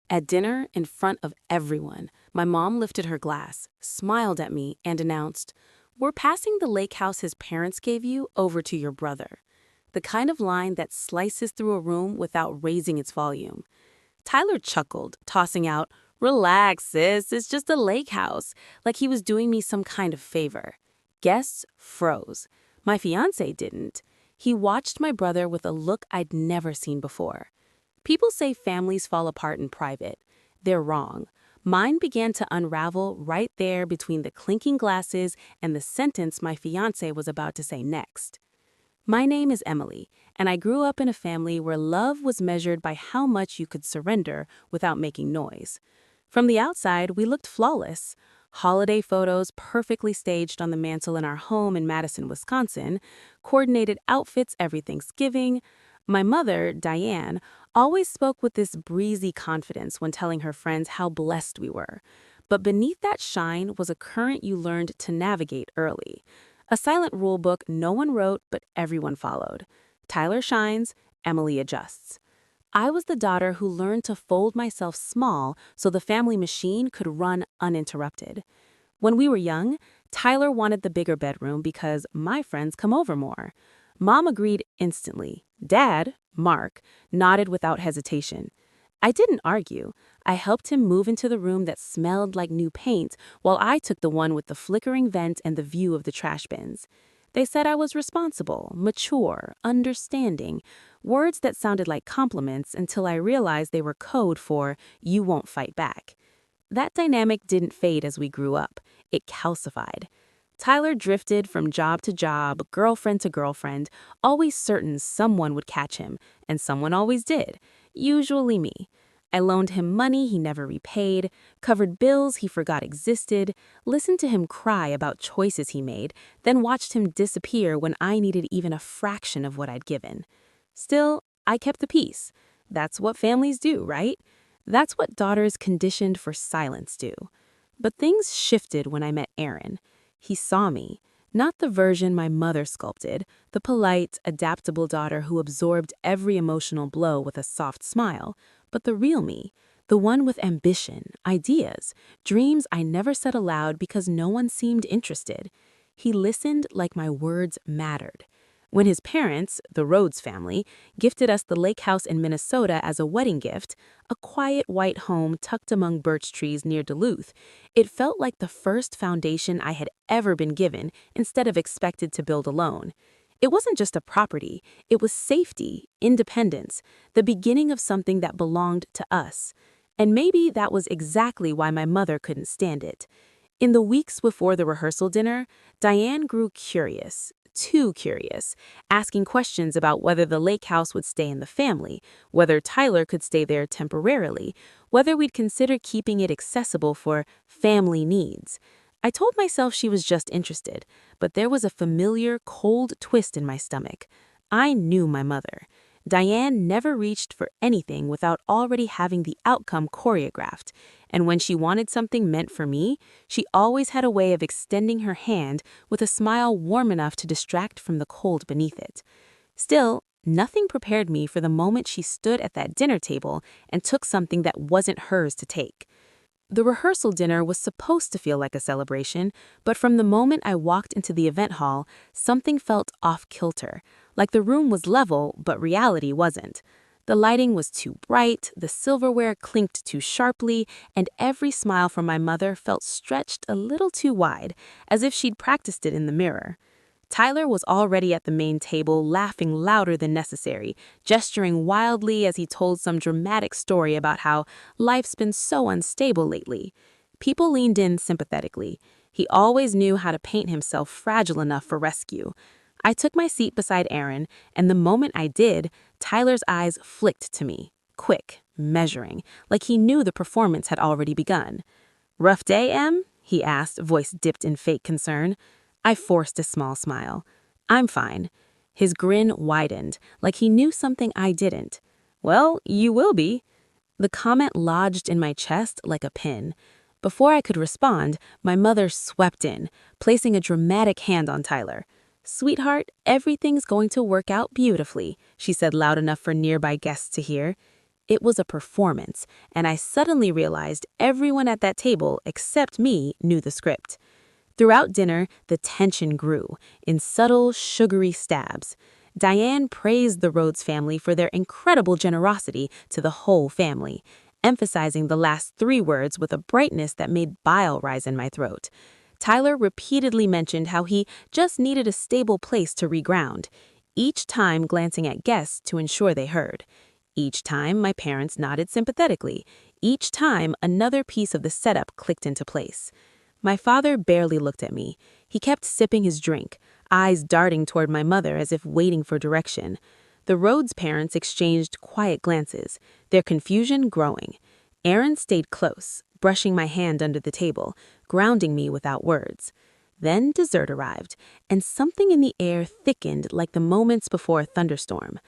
At dinner, in front of everyone, my mom lifted her glass, smiled at me, and announced, "We're passing the lake house his parents gave you over to your brother." The kind of line that slices through a room without raising its volume. Tyler chuckled, tossing out, "Relax, sis, it's just a lake house," like he was doing me some kind of favor. Guests froze. My fiancé didn't. He watched my brother with a look I'd never seen before. People say families fall apart in private. They're wrong. Mine began to unravel right there between the clinking glasses and the sentence my fiancé was about to say next. My name is Emily, and I grew up in a family where love was measured by how much you could surrender without making noise. From the outside, we looked flawless. Holiday photos perfectly staged on the mantle in our home in Madison, Wisconsin, coordinated outfits every Thanksgiving. My mother, Diane, always spoke with this breezy confidence when telling her friends how blessed we were. But beneath that shine was a current you learned to navigate early. A silent rule book no one wrote but everyone followed. Tyler shines, Emily adjusts. I was the daughter who learned to fold myself small so the family machine could run uninterrupted. When we were young, Tyler wanted the bigger bedroom because my friends come over more. Mom agreed instantly. Dad, Mark, nodded without hesitation. I didn't argue. I helped him move into the room that smelled like new paint while I took the one with the flickering vent and the view of the trash bins. They said I was responsible, mature, understanding, words that sounded like compliments until I realized they were code for "you won't fight back." That dynamic didn't fade as we grew up. It calcified. Tyler drifted from job to job, girlfriend to girlfriend, always certain someone would catch him, and someone always did, usually me. I loaned him money he never repaid, covered bills he forgot existed, listened to him cry about choices he made, then watched him disappear when I needed even a fraction of what I'd given. Still, I kept the peace. That's what families do, right? That's what daughters conditioned for silence do. But things shifted when I met Aaron. He saw me, not the version my mother sculpted, the polite, adaptable daughter who absorbed every emotional blow with a soft smile, but the real me, the one with ambition, ideas, dreams I never said aloud because no one seemed interested. He listened like my words mattered. When his parents, the Rhodes family, gifted us the lake house in Minnesota as a wedding gift, a quiet white home tucked among birch trees near Duluth, it felt like the first foundation I had ever been given instead of expected to build alone. It wasn't just a property, it was safety, independence, the beginning of something that belonged to us. And maybe that was exactly why my mother couldn't stand it. In the weeks before the rehearsal dinner, Diane grew curious. Too curious, asking questions about whether the lake house would stay in the family, whether Tyler could stay there temporarily, whether we'd consider keeping it accessible for family needs. I told myself she was just interested, but there was a familiar, cold twist in my stomach. I knew my mother. Diane never reached for anything without already having the outcome choreographed, and when she wanted something meant for me, she always had a way of extending her hand with a smile warm enough to distract from the cold beneath it. Still, nothing prepared me for the moment she stood at that dinner table and took something that wasn't hers to take. The rehearsal dinner was supposed to feel like a celebration, but from the moment I walked into the event hall, something felt off-kilter, like the room was level, but reality wasn't. The lighting was too bright, the silverware clinked too sharply, and every smile from my mother felt stretched a little too wide, as if she'd practiced it in the mirror. Tyler was already at the main table, laughing louder than necessary, gesturing wildly as he told some dramatic story about how life's been so unstable lately. People leaned in sympathetically. He always knew how to paint himself fragile enough for rescue. I took my seat beside Aaron, and the moment I did, Tyler's eyes flicked to me, quick, measuring, like he knew the performance had already begun. "Rough day, Em?" he asked, voice dipped in fake concern. I forced a small smile. "I'm fine." His grin widened, like he knew something I didn't. "Well, you will be." The comment lodged in my chest like a pin. Before I could respond, my mother swept in, placing a dramatic hand on Tyler. "Sweetheart, everything's going to work out beautifully," she said loud enough for nearby guests to hear. It was a performance, and I suddenly realized everyone at that table except me knew the script. Throughout dinner, the tension grew, in subtle, sugary stabs. Diane praised the Rhodes family for their incredible generosity to the whole family, emphasizing the last three words with a brightness that made bile rise in my throat. Tyler repeatedly mentioned how he just needed a stable place to reground, each time glancing at guests to ensure they heard. Each time, my parents nodded sympathetically. Each time, another piece of the setup clicked into place. My father barely looked at me. He kept sipping his drink, eyes darting toward my mother as if waiting for direction. The Rhodes parents exchanged quiet glances, their confusion growing. Aaron stayed close, brushing my hand under the table, grounding me without words. Then dessert arrived, and something in the air thickened like the moments before a thunderstorm.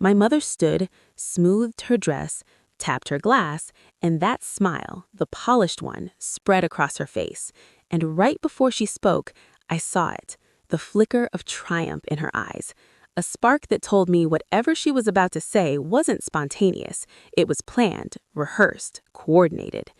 My mother stood, smoothed her dress, tapped her glass, and that smile, the polished one, spread across her face. And right before she spoke, I saw it, the flicker of triumph in her eyes. A spark that told me whatever she was about to say wasn't spontaneous. It was planned, rehearsed, coordinated.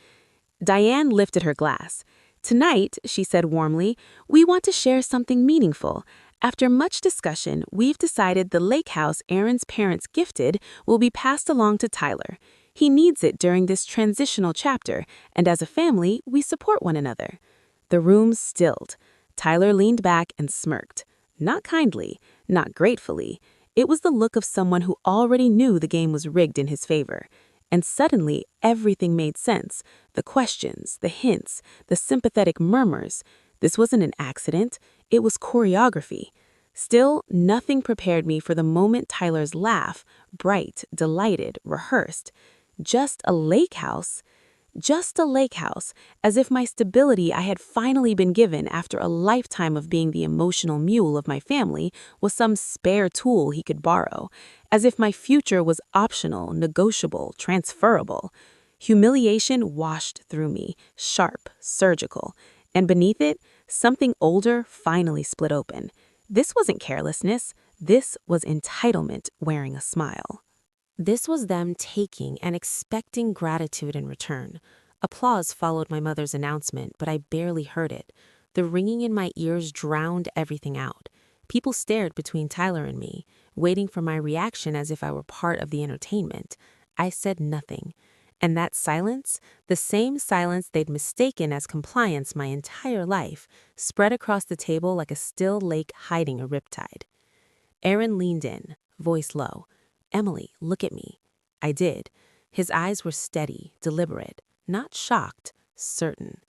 Diane lifted her glass. "Tonight," she said warmly, "we want to share something meaningful. After much discussion, we've decided the lake house Aaron's parents gifted will be passed along to Tyler. He needs it during this transitional chapter, and as a family, we support one another." The room stilled. Tyler leaned back and smirked. Not kindly, not gratefully. It was the look of someone who already knew the game was rigged in his favor. And suddenly, everything made sense. The questions, the hints, the sympathetic murmurs. This wasn't an accident. It was choreography. Still, nothing prepared me for the moment Tyler's laugh, bright, delighted, rehearsed. Just a lake house. Just a lake house, as if my stability I had finally been given after a lifetime of being the emotional mule of my family was some spare tool he could borrow, as if my future was optional, negotiable, transferable. Humiliation washed through me, sharp, surgical, and beneath it, something older finally split open. This wasn't carelessness, this was entitlement wearing a smile. This was them taking and expecting gratitude in return. Applause followed my mother's announcement, but I barely heard it. The ringing in my ears drowned everything out. People stared between Tyler and me, waiting for my reaction as if I were part of the entertainment. I said nothing. And that silence, the same silence they'd mistaken as compliance my entire life, spread across the table like a still lake hiding a riptide. Aaron leaned in, voice low. "Emily, look at me." I did. His eyes were steady, deliberate, not shocked, certain.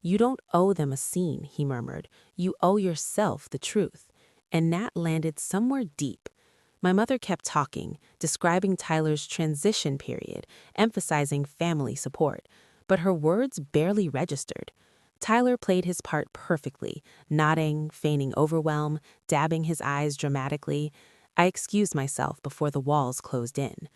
"You don't owe them a scene," he murmured. "You owe yourself the truth." And that landed somewhere deep. My mother kept talking, describing Tyler's transition period, emphasizing family support, but her words barely registered. Tyler played his part perfectly, nodding, feigning overwhelm, dabbing his eyes dramatically. I excused myself before the walls closed in.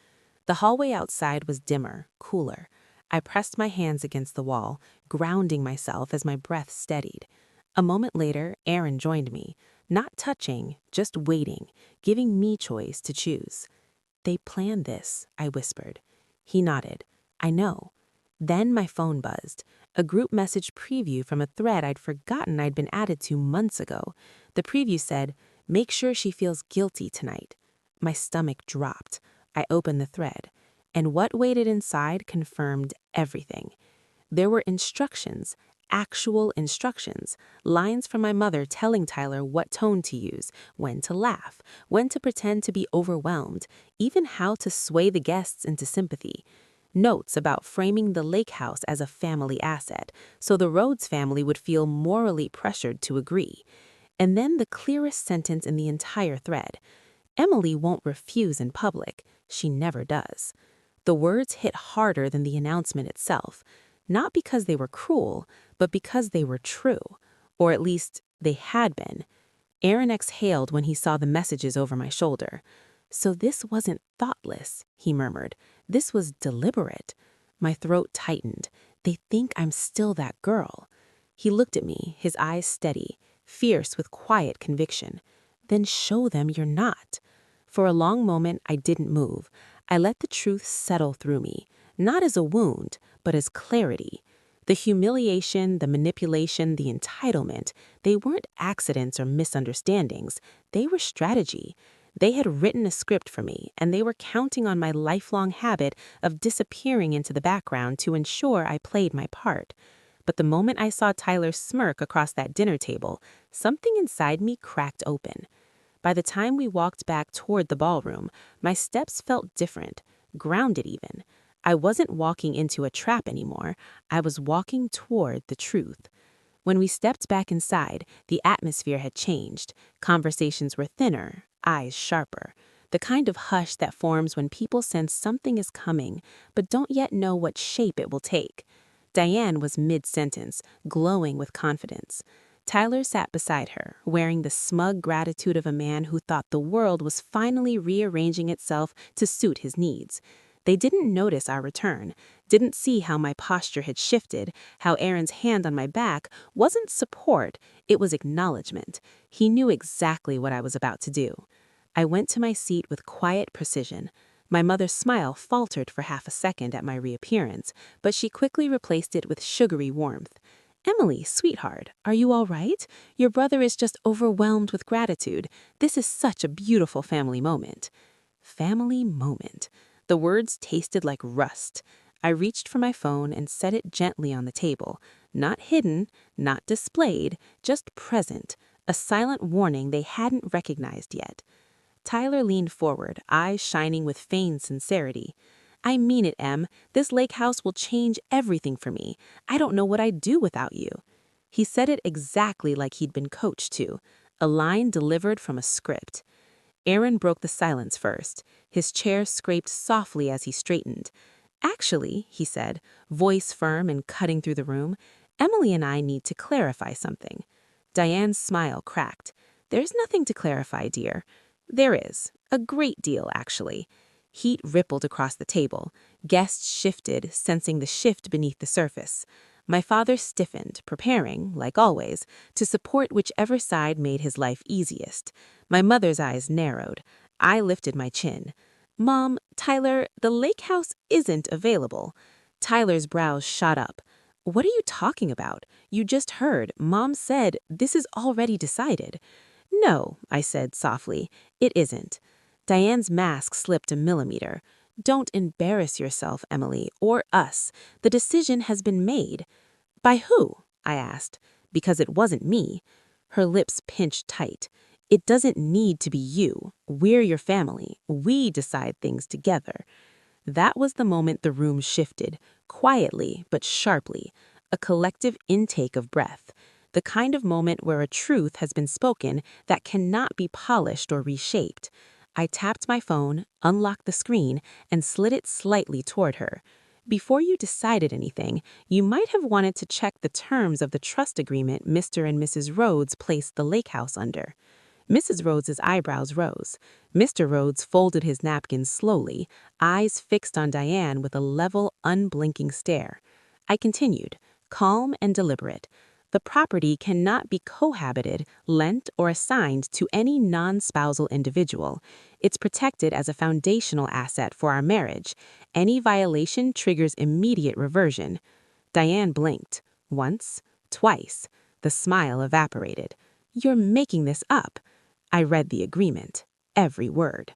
The hallway outside was dimmer, cooler. I pressed my hands against the wall, grounding myself as my breath steadied. A moment later, Aaron joined me, not touching, just waiting, giving me choice to choose. "They planned this," I whispered. He nodded. "I know." Then my phone buzzed, a group message preview from a thread I'd forgotten I'd been added to months ago. The preview said, "Make sure she feels guilty tonight." My stomach dropped. I opened the thread, and what waited inside confirmed everything. There were instructions, actual instructions, lines from my mother telling Tyler what tone to use, when to laugh, when to pretend to be overwhelmed, even how to sway the guests into sympathy. Notes about framing the lake house as a family asset, so the Rhodes family would feel morally pressured to agree. And then the clearest sentence in the entire thread. "Emily won't refuse in public. She never does." The words hit harder than the announcement itself, not because they were cruel, but because they were true. Or at least, they had been. Aaron exhaled when he saw the messages over my shoulder. "So this wasn't thoughtless," he murmured. "This was deliberate." My throat tightened. "They think I'm still that girl." He looked at me, his eyes steady, fierce with quiet conviction. "Then show them you're not." For a long moment, I didn't move. I let the truth settle through me, not as a wound, but as clarity. The humiliation, the manipulation, the entitlement, they weren't accidents or misunderstandings. They were strategy. They had written a script for me, and they were counting on my lifelong habit of disappearing into the background to ensure I played my part. But the moment I saw Tyler smirk across that dinner table, something inside me cracked open. By the time we walked back toward the ballroom, my steps felt different, grounded even. I wasn't walking into a trap anymore. I was walking toward the truth. When we stepped back inside, the atmosphere had changed. Conversations were thinner, eyes sharper. The kind of hush that forms when people sense something is coming, but don't yet know what shape it will take. Diane was mid-sentence, glowing with confidence. Tyler sat beside her, wearing the smug gratitude of a man who thought the world was finally rearranging itself to suit his needs. They didn't notice our return, didn't see how my posture had shifted, how Aaron's hand on my back wasn't support, it was acknowledgement. He knew exactly what I was about to do. I went to my seat with quiet precision. My mother's smile faltered for half a second at my reappearance, but she quickly replaced it with sugary warmth. "Emily, sweetheart, are you all right? Your brother is just overwhelmed with gratitude. This is such a beautiful family moment." Family moment. The words tasted like rust. I reached for my phone and set it gently on the table. Not hidden, not displayed, just present. A silent warning they hadn't recognized yet. Tyler leaned forward, eyes shining with feigned sincerity. "I mean it, Em. This lake house will change everything for me. I don't know what I'd do without you." He said it exactly like he'd been coached to, a line delivered from a script. Aaron broke the silence first. His chair scraped softly as he straightened. "Actually," he said, voice firm and cutting through the room, "Emily and I need to clarify something." Diane's smile cracked. "There's nothing to clarify, dear." "There is. A great deal, actually." Heat rippled across the table. Guests shifted, sensing the shift beneath the surface. My father stiffened, preparing, like always, to support whichever side made his life easiest. My mother's eyes narrowed. I lifted my chin. "Mom, Tyler, the lake house isn't available." Tyler's brows shot up. "What are you talking about? You just heard. Mom said this is already decided." "No," I said softly, "it isn't." Diane's mask slipped a millimeter. "Don't embarrass yourself, Emily, or us. The decision has been made." "By who?" I asked. "Because it wasn't me." Her lips pinched tight. "It doesn't need to be you. We're your family. We decide things together." That was the moment the room shifted, quietly but sharply, a collective intake of breath. The kind of moment where a truth has been spoken that cannot be polished or reshaped. I tapped my phone, unlocked the screen, and slid it slightly toward her. "Before you decided anything, you might have wanted to check the terms of the trust agreement Mr. and Mrs. Rhodes placed the lake house under." Mrs. Rhodes's eyebrows rose. Mr. Rhodes folded his napkin slowly, eyes fixed on Diane with a level, unblinking stare. I continued, calm and deliberate. "The property cannot be cohabited, lent, or assigned to any non-spousal individual. It's protected as a foundational asset for our marriage. Any violation triggers immediate reversion." Diane blinked. Once, twice. The smile evaporated. "You're making this up." I read the agreement. Every word.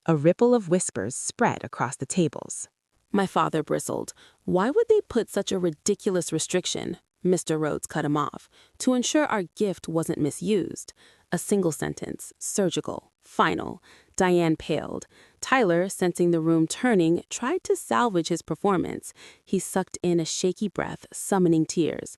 A ripple of whispers spread across the tables. My father bristled. "Why would they put such a ridiculous restriction?" Mr. Rhodes cut him off. "To ensure our gift wasn't misused." A single sentence, surgical, final. Diane paled. Tyler, sensing the room turning, tried to salvage his performance. He sucked in a shaky breath, summoning tears.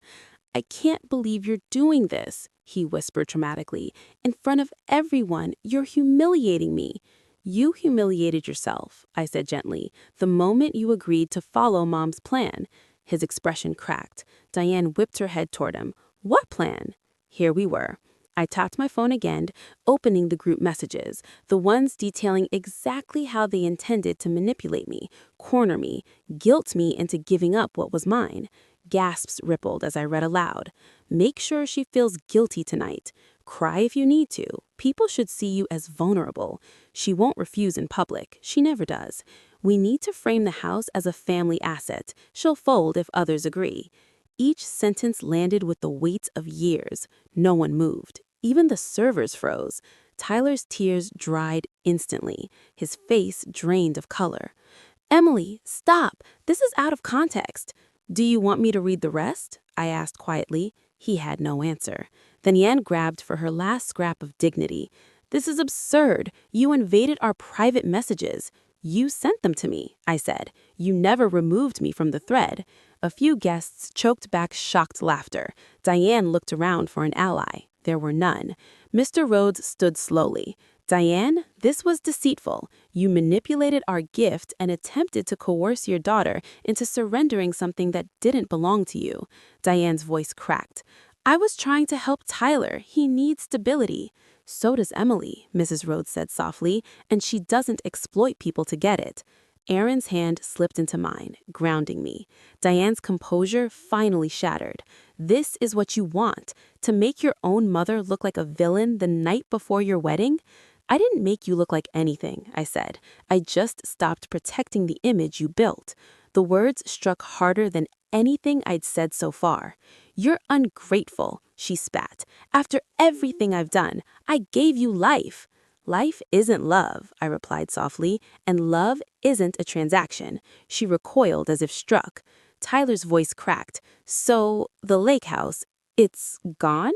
"I can't believe you're doing this," he whispered dramatically. "In front of everyone, you're humiliating me." "You humiliated yourself," I said gently, "the moment you agreed to follow Mom's plan." His expression cracked. Diane whipped her head toward him. "What plan?" Here we were. I tapped my phone again, opening the group messages, the ones detailing exactly how they intended to manipulate me, corner me, guilt me into giving up what was mine. Gasps rippled as I read aloud. "Make sure she feels guilty tonight. Cry if you need to. People should see you as vulnerable. She won't refuse in public. She never does. We need to frame the house as a family asset. She'll fold if others agree. Each sentence landed with the weight of years. No one moved. Even the servers froze. Tyler's tears dried instantly. His face drained of color. Emily, stop. This is out of context. Do you want me to read the rest? I asked quietly. He had no answer. Then Yan grabbed for her last scrap of dignity. This is absurd. You invaded our private messages. You sent them to me, I said. You never removed me from the thread. A few guests choked back shocked laughter. Diane looked around for an ally. There were none. Mr. Rhodes stood slowly. Diane, this was deceitful. You manipulated our gift and attempted to coerce your daughter into surrendering something that didn't belong to you. Diane's voice cracked. I was trying to help Tyler. He needs stability. So does Emily, Mrs. Rhodes said softly, and she doesn't exploit people to get it. Aaron's hand slipped into mine, grounding me. Diane's composure finally shattered. This is what you want, to make your own mother look like a villain the night before your wedding? I didn't make you look like anything, I said. I just stopped protecting the image you built. The words struck harder than anything I'd said so far. You're ungrateful, she spat. After everything I've done, I gave you life. Life isn't love, I replied softly, and love isn't a transaction. She recoiled as if struck. Tyler's voice cracked. So, the lake house, it's gone?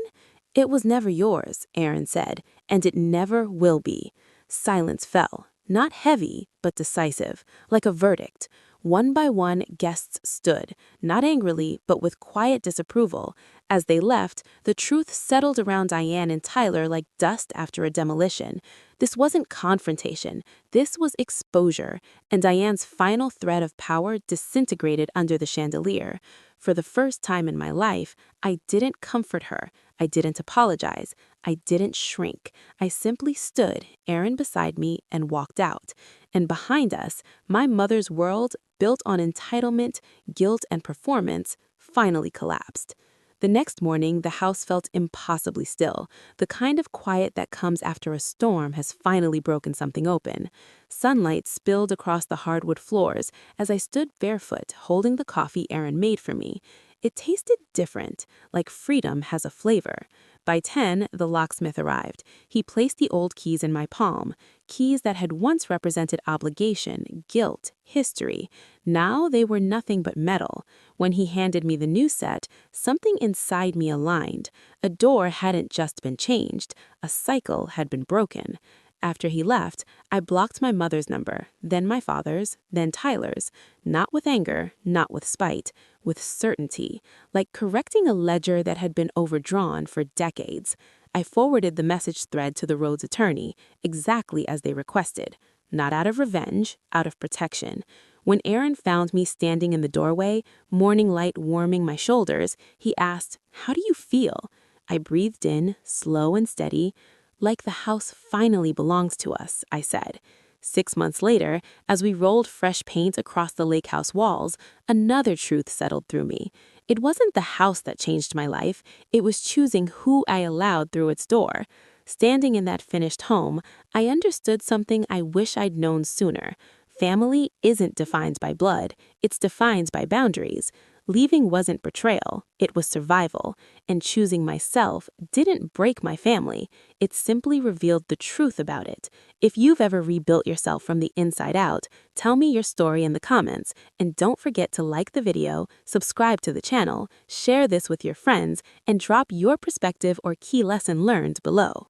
It was never yours, Aaron said, and it never will be. Silence fell, not heavy, but decisive, like a verdict. One by one, guests stood, not angrily, but with quiet disapproval. As they left, the truth settled around Diane and Tyler like dust after a demolition. This wasn't confrontation, this was exposure, and Diane's final thread of power disintegrated under the chandelier. For the first time in my life, I didn't comfort her. I didn't apologize. I didn't shrink. I simply stood, Aaron beside me, and walked out. And behind us, my mother's world, built on entitlement, guilt, and performance, finally collapsed. The next morning, the house felt impossibly still. The kind of quiet that comes after a storm has finally broken something open. Sunlight spilled across the hardwood floors as I stood barefoot, holding the coffee Aaron made for me. It tasted different, like freedom has a flavor. By 10, the locksmith arrived. He placed the old keys in my palm, keys that had once represented obligation, guilt, history. Now they were nothing but metal. When he handed me the new set, something inside me aligned. A door hadn't just been changed, a cycle had been broken. After he left, I blocked my mother's number, then my father's, then Tyler's. Not with anger, not with spite, with certainty, like correcting a ledger that had been overdrawn for decades. I forwarded the message thread to the Rhodes attorney, exactly as they requested. Not out of revenge, out of protection. When Aaron found me standing in the doorway, morning light warming my shoulders, he asked, "How do you feel?" I breathed in, slow and steady. Like the house finally belongs to us, I said. 6 months later, as we rolled fresh paint across the lake house walls, another truth settled through me. It wasn't the house that changed my life, it was choosing who I allowed through its door. Standing in that finished home, I understood something I wish I'd known sooner. Family isn't defined by blood, it's defined by boundaries. Leaving wasn't betrayal, it was survival, and choosing myself didn't break my family, it simply revealed the truth about it. If you've ever rebuilt yourself from the inside out, tell me your story in the comments, and don't forget to like the video, subscribe to the channel, share this with your friends, and drop your perspective or key lesson learned below.